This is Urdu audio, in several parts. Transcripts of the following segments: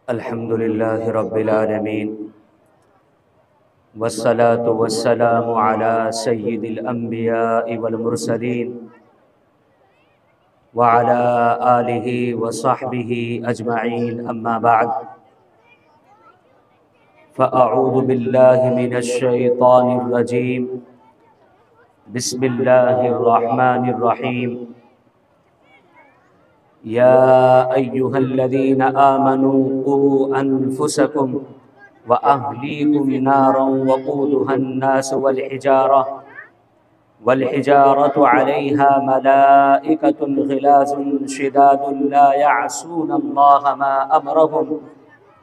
الحمد لله رب العالمين والصلاة والسلام على سيد الأنبياء والمرسلين وعلى آله وصحبه أجمعين أما بعد فأعوذ بالله من الشيطان الرجيم بسم الله الرحمن الرحيم يا أيها الذين آمنوا قوا أنفسكم وأهليكم نارا وقودها الناس والحجارة عليها ملائكة غلاظ شداد لا يعصون الله ما أمرهم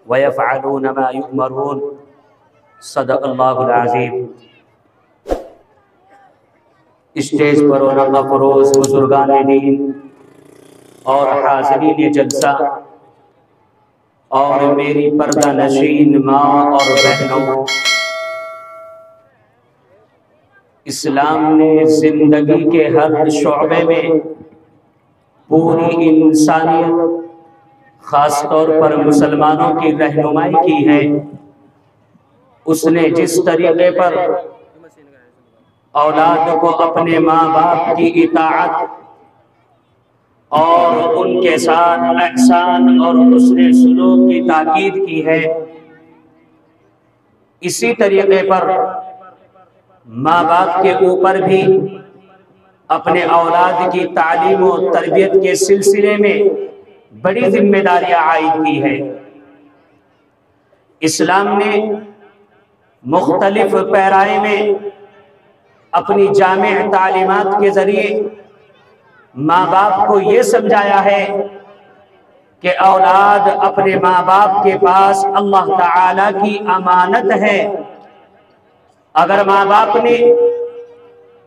ويفعلون ما يؤمرون صدق اللہ العظیم۔ اسٹیج پر رونق فروز بزرگان دین اور حاضرین جلسہ اور میری پردہ نشین ماں اور بہنوں، اسلام نے زندگی کے ہر شعبے میں پوری انسانیت خاص طور پر مسلمانوں کی رہنمائی کی ہے۔ اس نے جس طریقے پر اولاد کو اپنے ماں باپ کی اطاعت اور ان کے ساتھ احسان اور حسن سلوک کی تاکید کی ہے، اسی طریقے پر ماں باپ کے اوپر بھی اپنے اولاد کی تعلیم و تربیت کے سلسلے میں بڑی ذمہ داریاں عائد کی ہے۔ اسلام نے مختلف پیرائے میں اپنی جامع تعلیمات کے ذریعے ماں باپ کو یہ سمجھایا ہے کہ اولاد اپنے ماں باپ کے پاس اللہ تعالی کی امانت ہے۔ اگر ماں باپ نے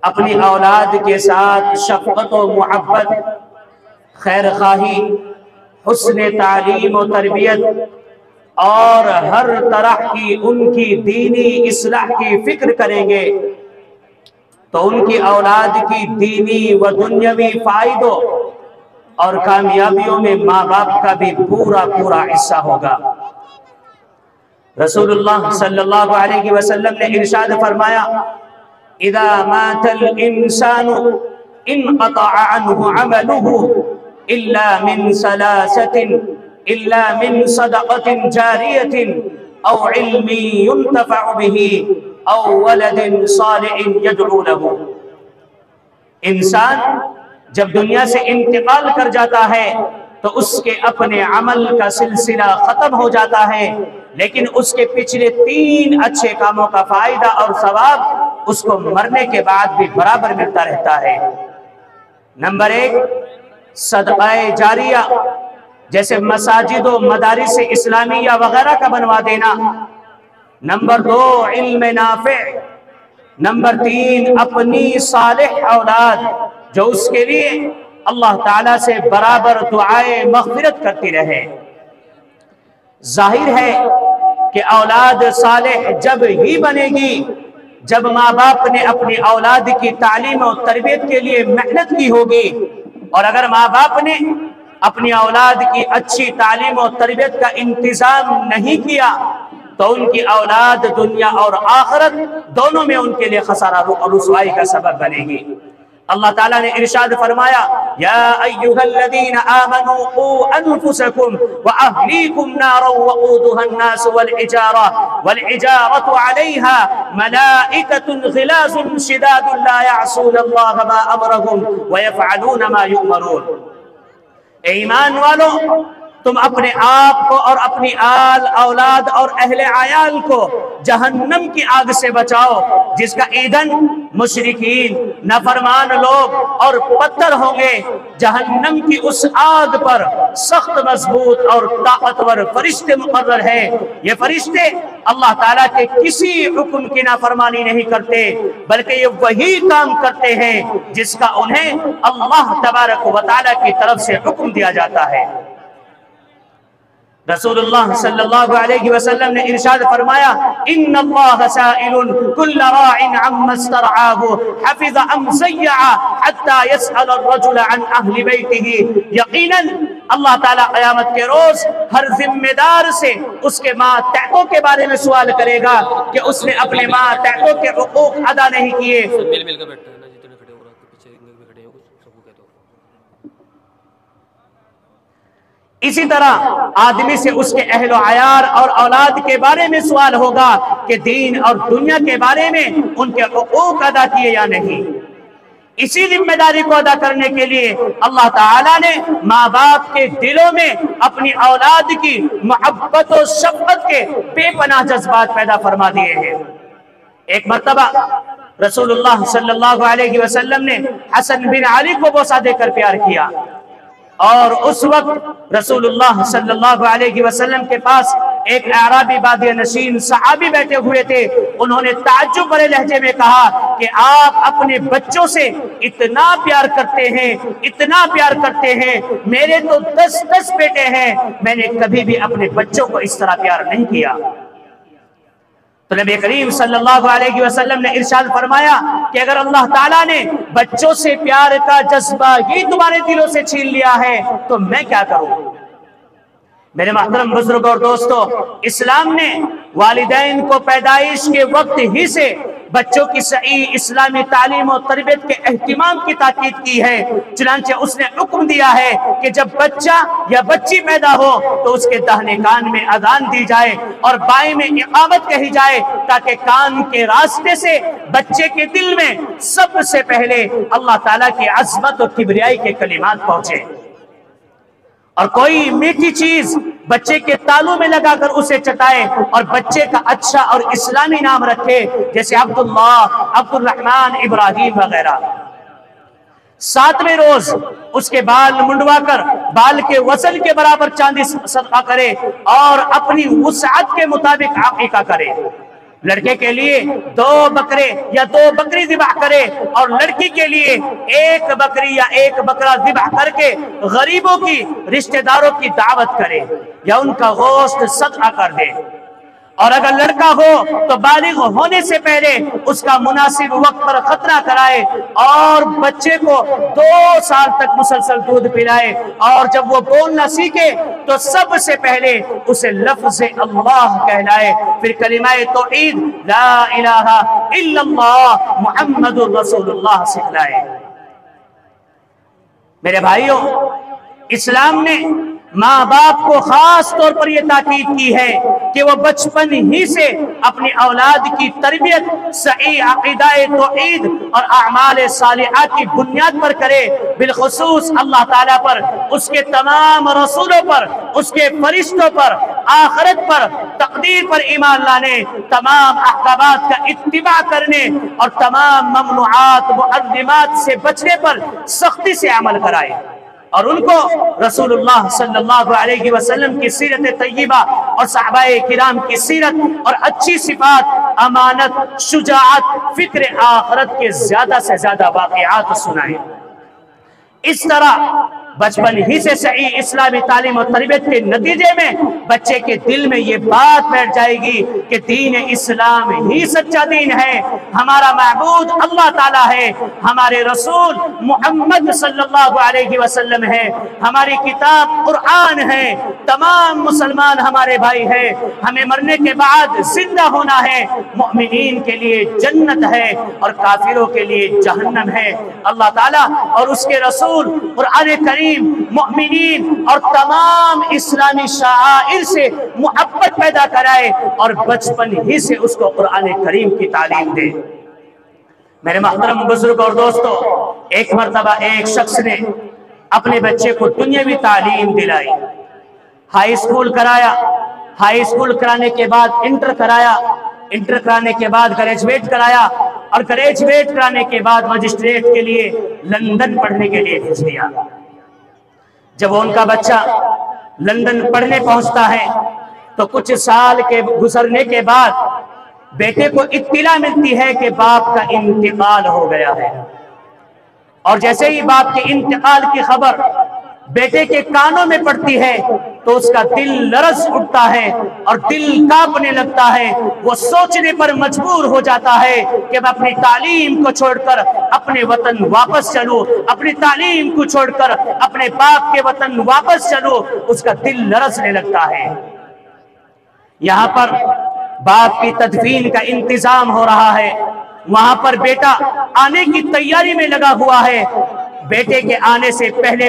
اپنی اولاد کے ساتھ شفقت و محبت، خیر خواہی، حسن تعلیم و تربیت اور ہر طرح کی ان کی دینی اصلاح کی فکر کریں گے تو ان کی اولاد کی دینی و دنیاوی فائدوں اور کامیابیوں میں ماں باپ کا بھی پورا حصہ ہوگا۔ رسول اللہ صلی اللہ علیہ وسلم نے ارشاد فرمایا، اذا مات الانسان انقطع عنه عمله الا من صدقة جارية او علم ينتفع به او ولد صالح يدعو له۔ انسان جب دنیا سے انتقال کر جاتا ہے تو اس کے اپنے عمل کا سلسلہ ختم ہو جاتا ہے، لیکن اس کے پچھلے 3 اچھے کاموں کا فائدہ اور ثواب اس کو مرنے کے بعد بھی برابر ملتا رہتا ہے۔ نمبر 1 صدقہ جاریہ، جیسے مساجد و مدارس اسلامیہ وغیرہ کا بنوا دینا۔ نمبر 2 علم نافع۔ نمبر 3 اپنی صالح اولاد جو اس کے لیے اللہ تعالیٰ سے برابر دعائے مغفرت کرتی رہے۔ ظاہر ہے کہ اولاد صالح جب ہی بنے گی جب ماں باپ نے اپنی اولاد کی تعلیم و تربیت کے لیے محنت کی ہوگی، اور اگر ماں باپ نے اپنی اولاد کی اچھی تعلیم و تربیت کا انتظام نہیں کیا تو ان کی اولاد دنیا اور آخرت دونوں میں ان کے لیے خسارہ اور رسوائی کا سبب بنے گی۔ اللہ تعالیٰ نے ارشاد فرمایا، یا ایھا الذین آمنوا قوا انفسکم واہلیکم نارا وقودها الناس والحجارة علیہا ملائکۃ غلاظ شداد لا یعصون اللہ ما امرهم ویفعلون ما یؤمرون۔ اے ایمان والو، تم اپنے آپ کو اور اپنی آل اولاد اور اہل عیال کو جہنم کی آگ سے بچاؤ، جس کا ایندھن مشرکین، نافرمان لوگ اور پتھر ہوں گے۔ جہنم کی اس آگ پر سخت مضبوط اور طاقتور فرشتے مقرر ہیں۔ یہ فرشتے اللہ تعالیٰ کے کسی حکم کی نافرمانی نہیں کرتے، بلکہ یہ وہی کام کرتے ہیں جس کا انہیں اللہ تبارک و تعالیٰ کی طرف سے حکم دیا جاتا ہے۔ رسول اللہ صلی اللہ علیہ وسلم نے ارشاد فرمایا ان اللہ سائل کل راع عما استرعاہ حفظ ام ضیع حتی یسأل الرجل عن اہل بیتہ، یقیناً اللہ تعالیٰ قیامت کے روز ہر ذمہ دار سے اس کے ماتحتوں کے بارے میں سوال کرے گا کہ اس نے اپنے ماتحتوں کے حقوق ادا نہیں کیے۔ اسی طرح آدمی سے اس کے اہل و عیال اور اولاد کے بارے میں سوال ہوگا کہ دین اور دنیا کے بارے میں ان کے حقوق ادا کیے یا نہیں۔ اسی ذمہ داری کو ادا کرنے کے لیے اللہ تعالیٰ نے ماں باپ کے دلوں میں اپنی اولاد کی محبت و شفقت کے بے پناہ جذبات پیدا فرما دیے ہیں۔ ایک مرتبہ رسول اللہ صلی اللہ علیہ وسلم نے حسن بن علی کو بوسہ دے کر پیار کیا، اور اس وقت رسول اللہ صلی اللہ علیہ وسلم کے پاس ایک اعرابی بادیہ نشین صحابی بیٹھے ہوئے تھے۔ انہوں نے تعجب بھرے لہجے میں کہا کہ آپ اپنے بچوں سے اتنا پیار کرتے ہیں، اتنا پیار کرتے ہیں، میرے تو 10 بیٹے ہیں، میں نے کبھی بھی اپنے بچوں کو اس طرح پیار نہیں کیا۔ تو نبی کریم صلی اللہ علیہ وسلم نے ارشاد فرمایا کہ اگر اللہ تعالیٰ نے بچوں سے پیار کا جذبہ ہی تمہارے دلوں سے چھین لیا ہے تو میں کیا کروں؟ میرے محترم بزرگ اور دوستو، اسلام نے والدین کو پیدائش کے وقت ہی سے بچوں کی صحیح اسلامی تعلیم و تربیت کے اہتمام کی تاکید کی ہے۔ چنانچہ اس نے حکم دیا ہے کہ جب بچہ یا بچی پیدا ہو تو اس کے داہنے کان میں اذان دی جائے اور بائیں میں اقامت کہی جائے، تاکہ کان کے راستے سے بچے کے دل میں سب سے پہلے اللہ تعالیٰ کی عظمت اور کبریائی کے کلمات پہنچے، اور کوئی میٹھی چیز بچے کے تالوں میں لگا کر اسے چٹائے اور بچے کا اچھا اور اسلامی نام رکھے، جیسے عبداللہ، عبد الرحمن، ابراہیم وغیرہ۔ 7ویں روز اس کے بال منڈوا کر بال کے وزن کے برابر چاندی صدقہ کرے اور اپنی وسعت کے مطابق عقیقہ کرے۔ لڑکے کے لیے 2 بکرے یا 2 بکری ذبح کرے، اور لڑکی کے لیے 1 بکری یا 1 بکرا ذبح کر کے غریبوں کی، رشتہ داروں کی دعوت کرے یا ان کا گوشت صدقہ کر دے۔ اور اگر لڑکا ہو تو بالغ ہونے سے پہلے اس کا مناسب وقت پر ختنہ کرائے اور بچے کو 2 سال تک مسلسل دودھ پلائے، اور جب وہ بولنا سیکھے تو سب سے پہلے اسے لفظ اللہ کہلائے، پھر کلمہ توحید لا الہ الا اللہ محمد رسول اللہ سکھلائے۔ میرے بھائیوں، اسلام نے ماں باپ کو خاص طور پر یہ تاکید کی ہے کہ وہ بچپن ہی سے اپنی اولاد کی تربیت صحیح عقیدہ توحید اور اعمال صالحہ کی بنیاد پر کرے، بالخصوص اللہ تعالیٰ پر، اس کے تمام رسولوں پر، اس کے فرشتوں پر، آخرت پر، تقدیر پر ایمان لانے، تمام احکامات کا اتباع کرنے اور تمام ممنوعات محرمات سے بچنے پر سختی سے عمل کرائے، اور ان کو رسول اللہ صلی اللہ علیہ وسلم کی سیرت طیبہ اور صحابہ کرام کی سیرت اور اچھی صفات، امانت، شجاعت، فکر آخرت کے زیادہ سے زیادہ واقعات سنائے۔ اس طرح بچپن ہی سے صحیح اسلامی تعلیم و تربیت کے نتیجے میں بچے کے دل میں یہ بات بیٹھ جائے گی کہ دین اسلام ہی سچا دین ہے، ہمارا معبود اللہ تعالیٰ ہے، ہمارے رسول محمد صلی اللہ علیہ وسلم ہے، ہماری کتاب قرآن ہے، تمام مسلمان ہمارے بھائی ہیں، ہمیں مرنے کے بعد زندہ ہونا ہے، مومنین کے لیے جنت ہے اور کافروں کے لیے جہنم ہے۔ اللہ تعالیٰ اور اس کے رسول قرآن کریم مومنین اور تمام اسلامی شعائر سے محبت پیدا کرائے اور بچپن ہی سے اس کو قرآن کریم کی تعلیم دے۔ میرے محترم بزرگ اور دوستو، ایک مرتبہ ایک شخص نے اپنے بچے کو دنیاوی تعلیم دلائی، ہائی اسکول کرایا، ہائی اسکول کرانے کے بعد انٹر کرایا، انٹر کرانے کے بعد گریجویٹ کرایا، اور گریجویٹ کرانے کے بعد مجسٹریٹ کے لیے لندن پڑھنے کے لیے بھیج دیا۔ جب ان کا بچہ لندن پڑھنے پہنچتا ہے تو کچھ سال کے گزرنے کے بعد بیٹے کو اطلاع ملتی ہے کہ باپ کا انتقال ہو گیا ہے، اور جیسے ہی باپ کے انتقال کی خبر بیٹے کے کانوں میں پڑتی ہے تو اس کا دل لرز اٹھتا ہے اور دل کانپنے لگتا ہے. وہ سوچنے پر مجبور ہو جاتا ہے کہ میں اپنی تعلیم کو چھوڑ کر اپنے وطن واپس چلوں, اپنی تعلیم کو چھوڑ کر اپنے باپ کے وطن واپس چلوں. اس کا دل لرزنے لگتا ہے. یہاں پر باپ کی تدفین کا انتظام ہو رہا ہے, وہاں پر بیٹا آنے کی تیاری میں لگا ہوا ہے. بیٹے کے آنے سے پہلے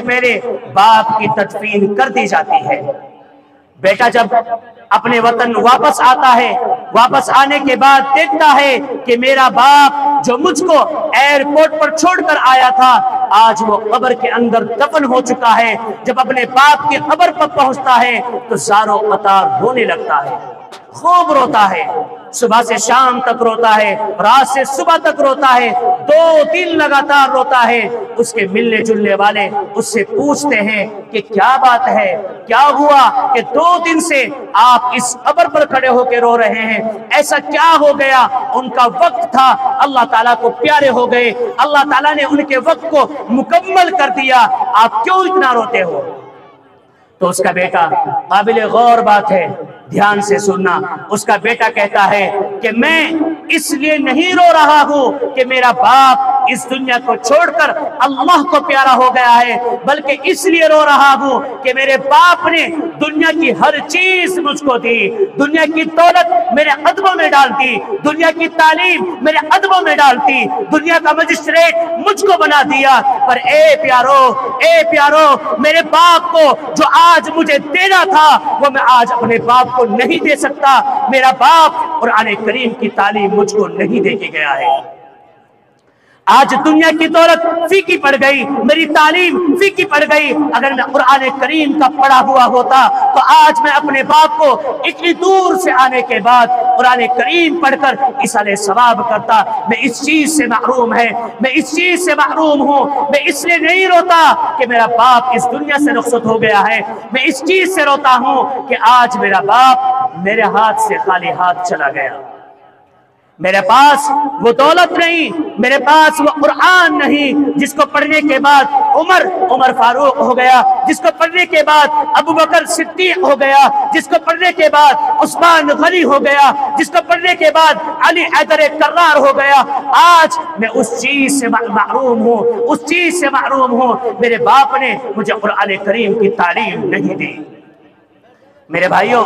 باپ کی تدفین کر دی جاتی ہے. بیٹا جب اپنے وطن واپس آتا ہے, واپس آنے کے بعد دیکھتا ہے کہ میرا باپ جو مجھ کو ایئرپورٹ پر چھوڑ کر آیا تھا آج وہ قبر کے اندر دفن ہو چکا ہے. جب اپنے باپ کی قبر پر پہنچتا ہے تو زارو قطار رونے لگتا ہے, خوب روتا ہے. صبح سے شام تک روتا ہے, رات سے صبح تک روتا ہے, 2 دن لگاتار روتا ہے. اس کے ملنے جلنے والے اس سے پوچھتے ہیں کہ کیا بات ہے, کیا ہوا کہ 2 دن سے آپ اس قبر پر کھڑے ہو کے رو رہے ہیں, ایسا کیا ہو گیا؟ ان کا وقت تھا, اللہ تعالیٰ کو پیارے ہو گئے, اللہ تعالیٰ نے ان کے وقت کو مکمل کر دیا, آپ کیوں اتنا روتے ہو؟ تو اس کا بیٹا, قابل غور بات ہے, دھیان سے سننا, اس کا بیٹا کہتا ہے کہ میں اس لیے نہیں رو رہا ہوں کہ میرا باپ اس دنیا کو چھوڑ کر اللہ کو پیارا ہو گیا ہے, بلکہ اس لیے رو رہا ہوں کہ میرے باپ نے دنیا کی ہر چیز مجھ کو دی, دنیا کی دولت میرے قدموں میں ڈال دی, دنیا کی تعلیم میرے قدموں میں ڈال دی, دنیا کا مجسٹریٹ مجھ کو بنا دیا, پر اے پیارو میرے باپ کو جو آج مجھے دینا تھا وہ میں آج اپنے باپ کو نہیں دے سکتا. میرا باپ قرآن کریم کی تعلیم مجھ کو نہیں دے کے گیا ہے. آج دنیا کی دولت فیکی پڑ گئی, میری تعلیم فیکی پڑ گئی. اگر میں قرآن کریم کا پڑھا ہوا ہوتا تو آج میں اپنے باپ کو اتنی دور سے آنے کے بعد قرآن کریم پڑھ کر ایصال ثواب کرتا. میں اس چیز سے محروم ہے, میں اس چیز سے محروم ہوں. میں اس لیے نہیں روتا کہ میرا باپ اس دنیا سے رخصت ہو گیا ہے, میں اس چیز سے روتا ہوں کہ آج میرا باپ میرے ہاتھ سے خالی ہاتھ چلا گیا. میرے پاس وہ دولت نہیں, میرے پاس وہ قرآن نہیں جس کو پڑھنے کے بعد عمر فاروق ہو گیا, جس کو پڑھنے کے بعد ابو بکر صدیق ہو گیا, جس کو پڑھنے کے بعد عثمان غنی ہو گیا, جس کو پڑھنے کے بعد علی حیدر کرار ہو گیا. آج میں اس چیز سے محروم ہوں, اس چیز سے محروم ہوں. میرے باپ نے مجھے قرآن کریم کی تعلیم نہیں دی. میرے بھائیوں,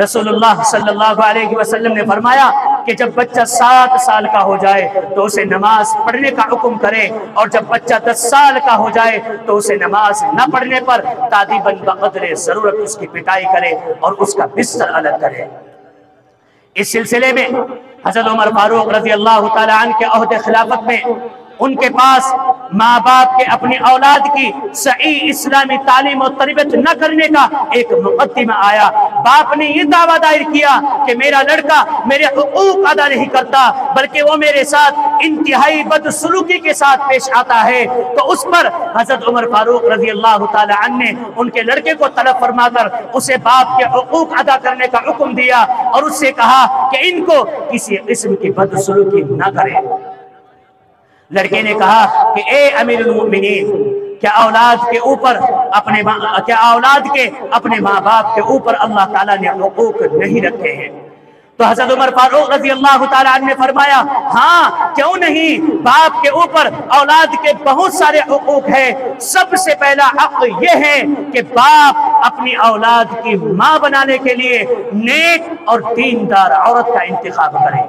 رسول اللہ صلی اللہ علیہ وسلم نے فرمایا کہ جب بچہ 7 سال کا ہو جائے تو اسے نماز پڑھنے کا حکم کرے, اور جب بچہ 10 سال کا ہو جائے تو اسے نماز نہ پڑھنے پر تادیباً بقدر ضرورت اس کی پٹائی کرے اور اس کا بستر الگ کرے. اس سلسلے میں حضرت عمر فاروق رضی اللہ تعالی عنہ کے عہد خلافت میں ان کے پاس ماں باپ کے اپنی اولاد کی صحیح اسلامی تعلیم و تربیت نہ کرنے کا ایک مقدمہ آیا. باپ نے یہ دعویٰ دائر کیا کہ میرا لڑکا میرے حقوق ادا نہیں کرتا, بلکہ وہ میرے ساتھ انتہائی بدسلوکی کے ساتھ پیش آتا ہے. تو اس پر حضرت عمر فاروق رضی اللہ تعالی عنہ نے ان کے لڑکے کو طلب فرما کر اسے باپ کے حقوق ادا کرنے کا حکم دیا, اور اس سے کہا کہ ان کو کسی قسم کی بدسلوکی نہ کرے. لڑکے نے کہا کہ اے امیر المؤمنین, کیا اولاد کے اپنے ماں باپ کے اوپر اللہ تعالیٰ نے حقوق نہیں رکھے ہیں؟ تو حضرت عمر فاروق رضی اللہ تعالیٰ عنہ نے فرمایا ہاں کیوں نہیں, باپ کے اوپر اولاد کے بہت سارے حقوق ہیں. سب سے پہلا حق یہ ہے کہ باپ اپنی اولاد کی ماں بنانے کے لیے نیک اور دیندار عورت کا انتخاب کرے,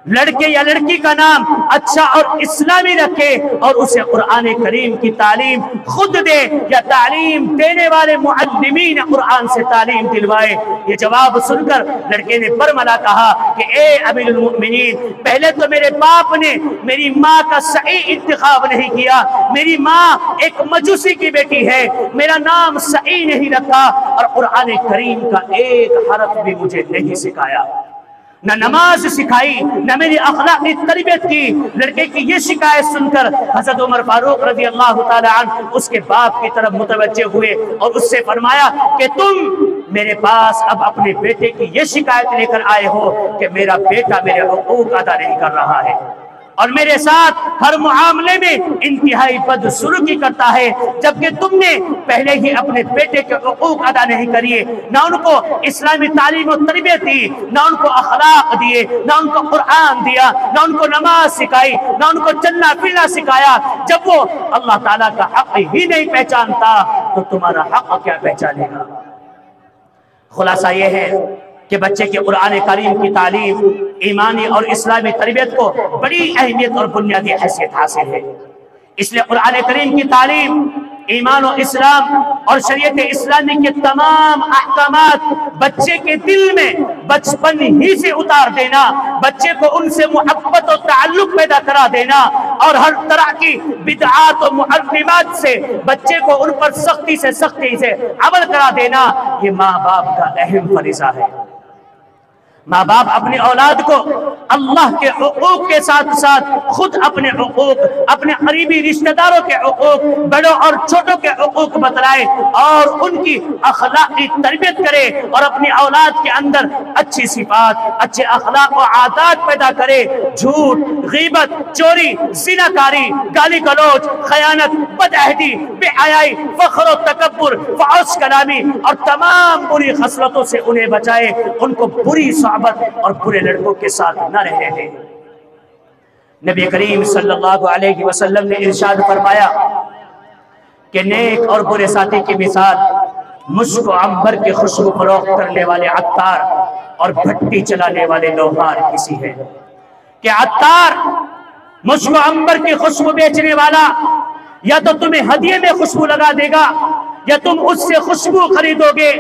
لڑکے یا لڑکی کا نام اچھا اور اسلامی رکھے, اور اسے قرآن کریم کی تعلیم خود دے یا تعلیم دینے والے معلمین قرآن سے تعلیم دلوائے. یہ جواب سن کر لڑکے نے برملا کہا کہ اے امیر المؤمنین, پہلے تو میرے باپ نے میری ماں کا صحیح انتخاب نہیں کیا, میری ماں ایک مجوسی کی بیٹی ہے, میرا نام صحیح نہیں رکھا, اور قرآن کریم کا ایک حرف بھی مجھے نہیں سکھایا, نہ نماز سکھائی, نہ میری اخلاقی تربیت کی. لڑکے کی یہ شکایت سن کر حضرت عمر فاروق رضی اللہ تعالی عنہ اس کے باپ کی طرف متوجہ ہوئے اور اس سے فرمایا کہ تم میرے پاس اب اپنے بیٹے کی یہ شکایت لے کر آئے ہو کہ میرا بیٹا میرے حقوق ادا نہیں کر رہا ہے. اور میرے ساتھ ہر معاملے میں انتہائی بدسلوکی کرتا ہے، جبکہ تم نے پہلے ہی اپنے بیٹے کے حقوق ادا نہیں کریے، نہ ان کو اسلامی تعلیم و تربیت دی، نہ ان کو اخلاق دیے، نہ ان کو قرآن دیا، نہ ان کو نماز سکھائی، نہ ان کو چلنا پھرنا سکھایا۔ جب وہ اللہ تعالیٰ کا حق ہی نہیں پہچانتا تو تمہارا حق کیا پہچانے گا؟ خلاصہ یہ ہے کہ بچے کے قرآن کریم کی تعلیم ایمانی اور اسلامی تربیت کو بڑی اہمیت اور بنیادی حیثیت حاصل ہے۔ اس لیے قرآن کریم کی تعلیم، ایمان و اسلام اور شریعت اسلامی کے تمام احکامات بچے کے دل میں بچپن ہی سے اتار دینا، بچے کو ان سے محبت و تعلق پیدا کرا دینا، اور ہر طرح کی بدعات و محرمات سے بچے کو ان پر سختی سے عمل کرا دینا، یہ ماں باپ کا اہم فریضہ ہے۔ ماں باپ اپنی اولاد کو اللہ کے حقوق کے ساتھ ساتھ خود اپنے حقوق، اپنے قریبی رشتہ داروں کے حقوق، بڑوں اور چھوٹوں کے حقوق بتلائے اور ان کی اخلاقی تربیت کرے، اور اپنی اولاد کے اندر اچھی صفات، اچھے اخلاق و عادات پیدا کرے۔ جھوٹ، غیبت، چوری، زناکاری، گالی گلوچ، خیانت، بدعہدی، بے حیائی، فخر و تکبر، فحش کلامی اور تمام بری خصلتوں سے انہیں بچائے، ان کو بری صحبت اور برے لڑکوں کے ساتھ نہ رہنے دیں۔ نبی کریم صلی اللہ علیہ وسلم نے ارشاد فرمایا کہ نیک اور برے ساتھی کی مثال مشک و عنبر کی خوشبو فروخت کرنے والے عطار اور بھٹی چلانے والے لوہار کسی ہے، کہ عطار مشک و عنبر کی خوشبو بیچنے والا یا تو تمہیں ہدیے میں خوشبو لگا دے گا یا تم اس سے خوشبو خریدو گے،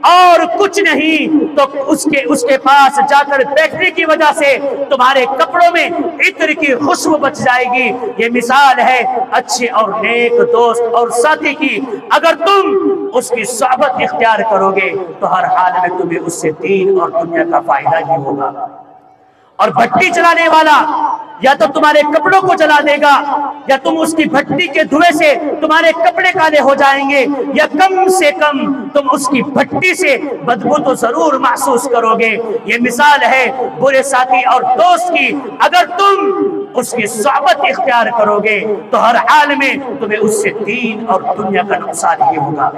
اور کچھ نہیں تو اس کے پاس جا کر بیٹھنے کی وجہ سے تمہارے کپڑوں میں عطر کی خوشبو بچ جائے گی۔ یہ مثال ہے اچھے اور نیک دوست اور ساتھی کی۔ اگر تم اس کی صحبت اختیار کرو گے تو ہر حال میں تمہیں اس سے دین اور دنیا کا فائدہ ہی ہوگا۔ اور بھٹی چلانے والا یا تو تمہارے کپڑوں کو جلا دے گا یا تم اس کی بھٹی کے دھوئے سے تمہارے کپڑے کالے ہو جائیں گے، یا کم سے کم تم اس کی بھٹی سے بدبو تو ضرور محسوس کرو گے۔ یہ مثال ہے برے ساتھی اور دوست کی۔ اگر تم اس کی صحبت اختیار کرو گے تو ہر حال میں تمہیں اس سے دین اور دنیا کا نقصان ہی ہوگا۔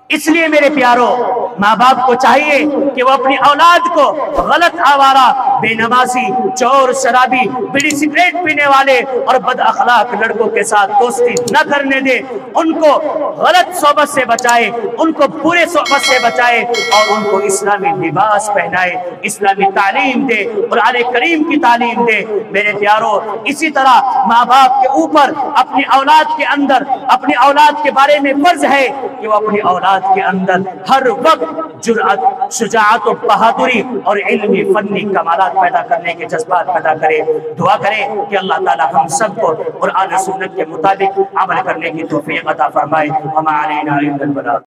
اس لیے میرے پیاروں، ماں باپ کو چاہیے کہ وہ اپنی اولاد کو غلط آوارہ، بے نمازی، چور، شرابی، بیڑی سگریٹ پینے والے اور بد اخلاق لڑکوں کے ساتھ دوستی نہ کرنے دے، ان کو غلط صحبت سے بچائے، ان کو برے صحبت سے بچائے، اور ان کو اسلامی لباس پہنائے، اسلامی تعلیم دے، قرآن کریم کی تعلیم دے۔ میرے پیاروں، اسی طرح ماں باپ کے اوپر اپنی اولاد کے اندر، اپنی اولاد کے بارے میں فرض ہے کہ وہ اپنی اولاد کے اندر ہر وقت جرأت، شجاعت و بہادری اور علمی فنی کمالات پیدا کرنے کے جذبات پیدا کرے۔ دعا کرے کہ اللہ تعالی ہم سب کو قرآن و سنت کے مطابق عمل کرنے کی توفیق عطا فرمائے۔ وما علینا الا البلاغ۔